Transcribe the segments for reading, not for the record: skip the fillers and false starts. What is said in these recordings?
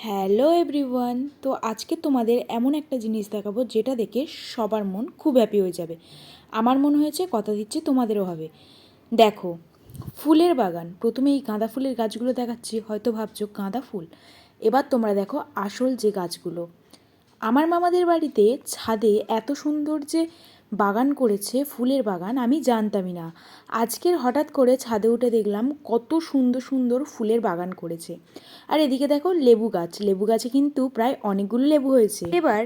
Hello everyone. তো আজকে তোমাদের এমন একটা জিনিস দেখাবো যেটা দেখে সবার মন খুব হ্যাপি হয়ে যাবে। আমার মনে হয়েছে, কথা দিচ্ছি তোমাদেরও হবে। দেখো, ফুলের বাগান। প্রথমে এই গাঁদা ফুলের গাছগুলো দেখাচ্ছি, হয়তো ভাবছো গাঁদা ফুল। এবার তোমরা দেখো আসল যে গাছগুলো। আমার মামাদের বাড়িতে ছাদে এত সুন্দর যে বাগান করেছে, ফুলের বাগান, আমি জানতামই না। আজকের হঠাৎ করে ছাদে উঠে দেখলাম কত সুন্দর সুন্দর ফুলের বাগান করেছে। আর এদিকে দেখো লেবু গাছ, লেবু গাছে কিন্তু প্রায় অনেকগুলো লেবু হয়েছে। এবার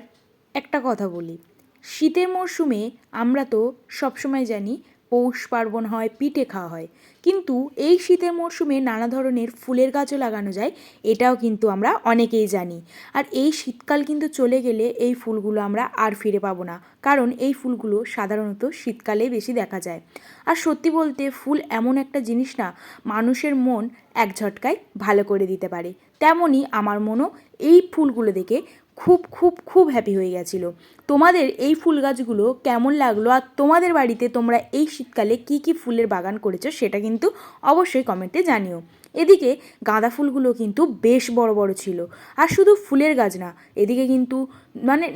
একটা কথা বলি, শীতের মরশুমে আমরা তো সবসময় জানি পৌষ পার্বণ হয়, পিঠে খাওয়া হয়, কিন্তু এই শীতের মরশুমে নানা ধরনের ফুলের গাছও লাগানো যায়, এটাও কিন্তু আমরা অনেকেই জানি। আর এই শীতকাল কিন্তু চলে গেলে এই ফুলগুলো আমরা আর ফিরে পাবো না, কারণ এই ফুলগুলো সাধারণত শীতকালে বেশি দেখা যায়। আর সত্যি বলতে ফুল এমন একটা জিনিস না, মানুষের মন এক ঝটকায় ভালো করে দিতে পারে। তেমনই আমার মনও এই ফুলগুলো দেখে খুব খুব খুব হ্যাপি হয়ে গেছিলো। তোমাদের এই ফুল গাছগুলো কেমন লাগলো, আর তোমাদের বাড়িতে তোমরা এই শীতকালে কি কি ফুলের বাগান করেছো সেটা কিন্তু অবশ্যই কমেন্টে জানিও। এদিকে গাঁদা ফুলগুলো কিন্তু বেশ বড় বড় ছিল। আর শুধু ফুলের গাছ না, এদিকে কিন্তু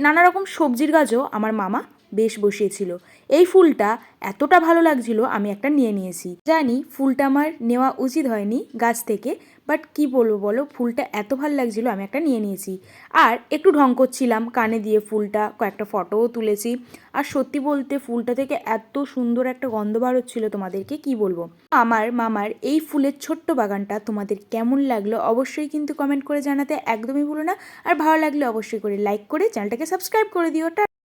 নানা রকম সবজির গাছও আমার মামা বেশ বসিয়েছিল। এই ফুলটা এতটা ভালো লাগছিল, আমি একটা নিয়ে নিয়েছি। জানি ফুলটা আমার নেওয়া উচিত হয়নি গাছ থেকে, বাট কি বলবো বলো, ফুলটা এত ভালো লাগছিল আমি একটা নিয়ে নিয়েছি। আর একটু ঢং করছিলাম কানে দিয়ে ফুলটা, কয়েকটা ফটোও তুলেছি। আর সত্যি বলতে ফুলটা থেকে এত সুন্দর একটা গন্ধ বার হচ্ছিল, তোমাদেরকে কি বলবো। আমার মামার এই ফুলের ছোট্ট বাগানটা তোমাদের কেমন লাগলো অবশ্যই কিন্তু কমেন্ট করে জানাতে একদমই ভুলো না। আর ভালো লাগলে অবশ্যই করে লাইক করে চ্যানেলটাকে সাবস্ক্রাইব করে দিও।